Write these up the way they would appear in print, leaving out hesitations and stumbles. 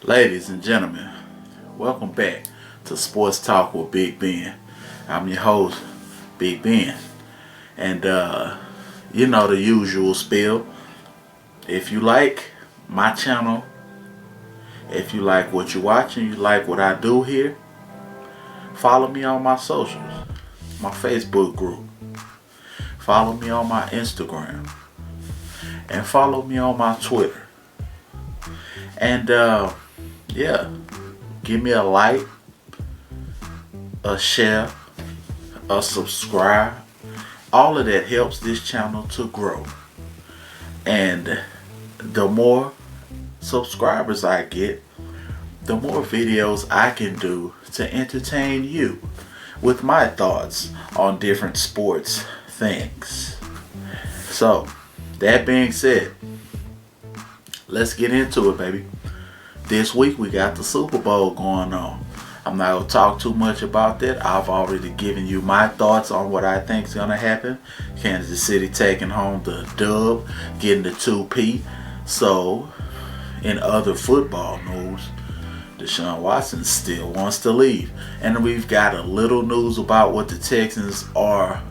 Ladies and gentlemen, welcome back to Sports Talk with Big Ben. I'm your host, Big Ben. And you know the usual spiel. If you like my channel, if you like what you're watching, you like what I do here, follow me on my socials, my Facebook group. Follow me on my Instagram. And follow me on my Twitter. And yeah, give me a like, a share, a subscribe. All of that helps this channel to grow. And the more subscribers I get, the more videos I can do to entertain you with my thoughts on different sports things. So, that being said, let's get into it, baby. This week we got the Super Bowl going on. I'm not going to talk too much about that. I've already given you my thoughts on what I think is going to happen. Kansas City taking home the dub, getting the 2P. So, in other football news, Deshaun Watson still wants to leave. And we've got a little news about what the Texans are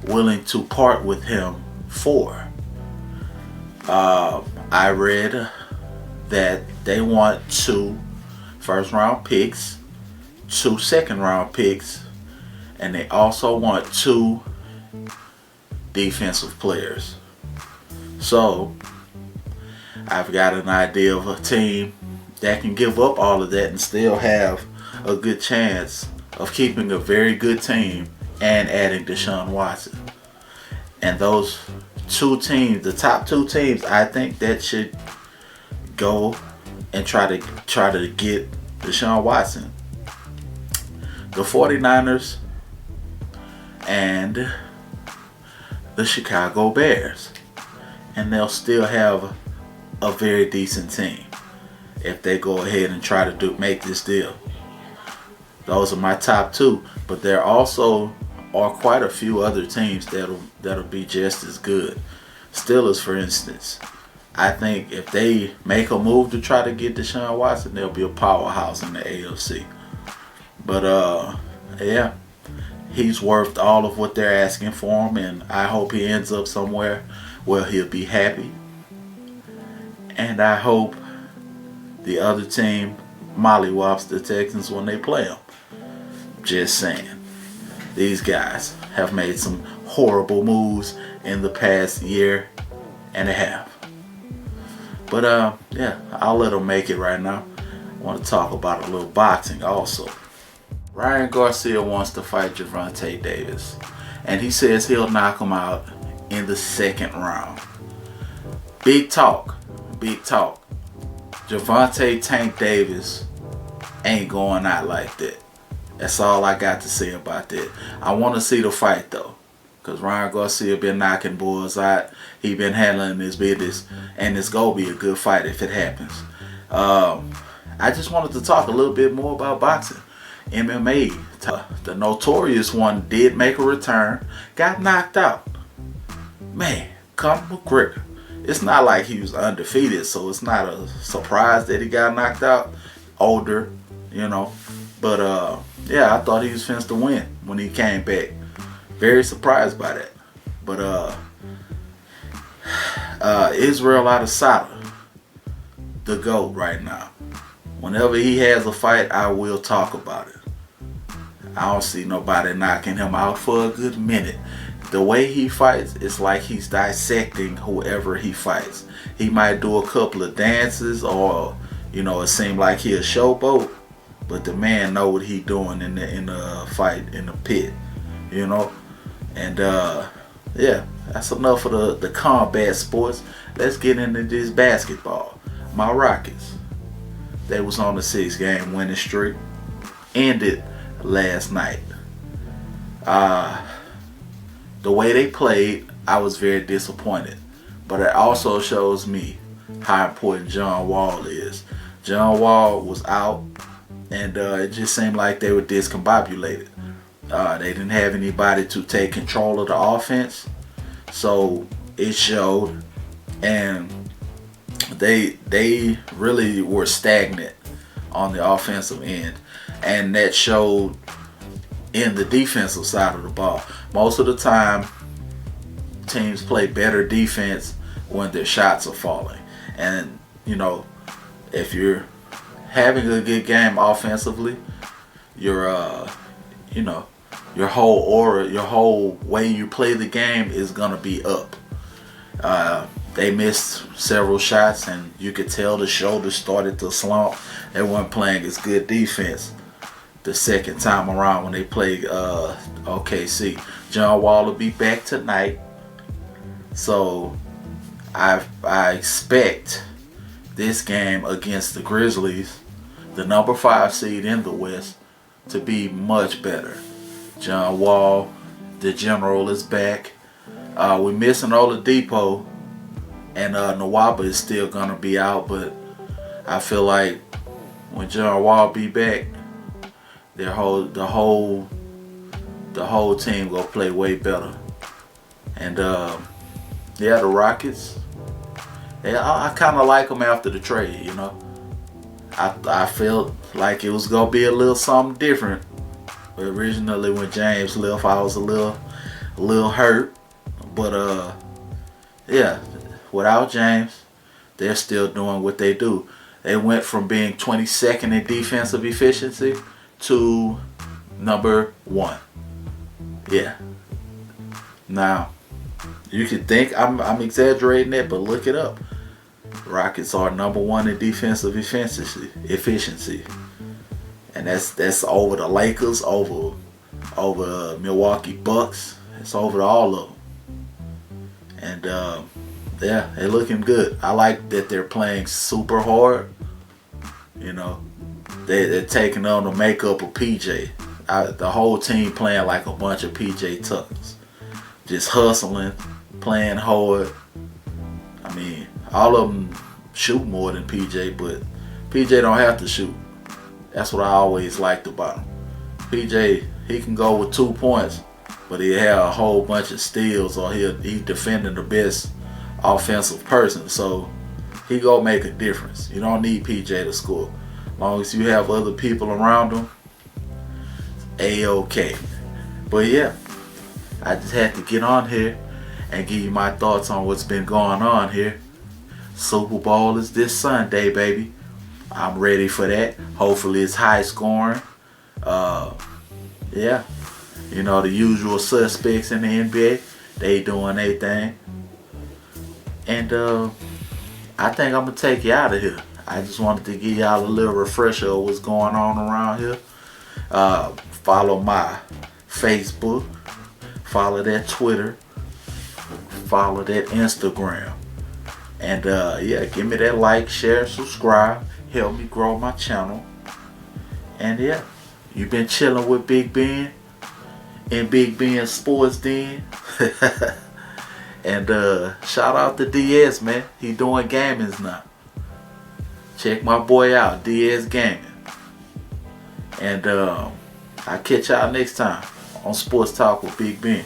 willing to part with him for. I read that they want 2 first-round picks, 2 second-round picks, and they also want 2 defensive players. So, I've got an idea of a team that can give up all of that and still have a good chance of keeping a very good team and adding Deshaun Watson. And those 2 teams, the top 2 teams, I think that should go and try to get Deshaun Watson. The 49ers and the Chicago Bears. And they'll still have a very decent team if they go ahead and try to make this deal. Those are my top 2, but there also are quite a few other teams that'll be just as good. Steelers, for instance. I think if they make a move to try to get Deshaun Watson, they'll be a powerhouse in the AFC. But yeah, he's worth all of what they're asking for him, and I hope he ends up somewhere where he'll be happy. And I hope the other team mollywops the Texans when they play them. Just saying. These guys have made some horrible moves in the past year and a half. But yeah, I'll let them make it right now. I want to talk about a little boxing also. Ryan Garcia wants to fight Gervonta Davis, and he says he'll knock him out in the 2nd round. Big talk, big talk. Gervonta Tank Davis ain't going out like that. That's all I got to say about that. I want to see the fight though, because Ryan Garcia been knocking boys out. He been handling his business, and it's gonna be a good fight if it happens. I just wanted to talk a little bit more about boxing. MMA, the notorious one did make a return, got knocked out. Man, Conor McGregor. It's not like he was undefeated, so it's not a surprise that he got knocked out. Older, you know. But yeah, I thought he was finished to win when he came back. Very surprised by that. But Israel Adesanya, the GOAT right now. Whenever he has a fight, I will talk about it. I don't see nobody knocking him out for a good minute. The way he fights, it's like he's dissecting whoever he fights. He might do a couple of dances, or you know, it seems like he a showboat, but the man know what he doing in the fight, in the pit, you know. And yeah, that's enough of the combat sports. Let's get into this basketball. My Rockets, they was on the 6-game winning streak, ended last night. The way they played, I was very disappointed. But it also shows me how important John Wall is. John Wall was out, and it just seemed like they were discombobulated. They didn't have anybody to take control of the offense, so it showed, and they really were stagnant on the offensive end, and that showed in the defensive side of the ball. Most of the time, teams play better defense when their shots are falling, and if you're having a good game offensively, your your whole aura, your whole way you play the game is gonna be up. They missed several shots, and you could tell the shoulders started to slump. They weren't playing as good defense the second time around when they played OKC. John Wall will be back tonight, so I expect this game against the Grizzlies, the number 5 seed in the West, to be much better. John Wall, the general, is back. We're missing Oladipo, and Nwaba is still gonna be out, but I feel like when John Wall be back, the whole team gonna play way better. And the Rockets, I kind of like them after the trade. I felt like it was gonna be a little something different. Originally, when James left, I was a little hurt, but without James, they're still doing what they do. They went from being 22nd in defensive efficiency to number 1. Yeah. Now, you could think I'm exaggerating it, but look it up. Rockets are number 1 in defensive efficiency. And that's over the Lakers, over Milwaukee Bucks. It's over to all of them. And they're looking good. I like that they're playing super hard. They're taking on the makeup of PJ. The whole team playing like a bunch of PJ Tuckers, just hustling, playing hard. I mean, all of them shoot more than PJ, but PJ don't have to shoot. That's what I always liked about him. PJ, he can go with 2 points, but he'll have a whole bunch of steals, or he's defending the best offensive person. So he gonna make a difference. You don't need PJ to score. As long as you have other people around him, A-OK. But yeah, I just had to get on here and give you my thoughts on what's been going on here. Super Bowl is this Sunday, baby. I'm ready for that. Hopefully it's high scoring. The usual suspects in the NBA, they doing their thing. And I think I'm gonna take you out of here. I just wanted to give y'all a little refresher of what's going on around here. Follow my Facebook, follow that Twitter, follow that Instagram. And give me that like, share, subscribe. Help me grow my channel. And you've been chilling with Big Ben in Big Ben's Sports Den. And shout out to Diaz, man. He doing gamings now. Check my boy out, Diaz Gaming. And I catch y'all next time on Sports Talk with Big Ben.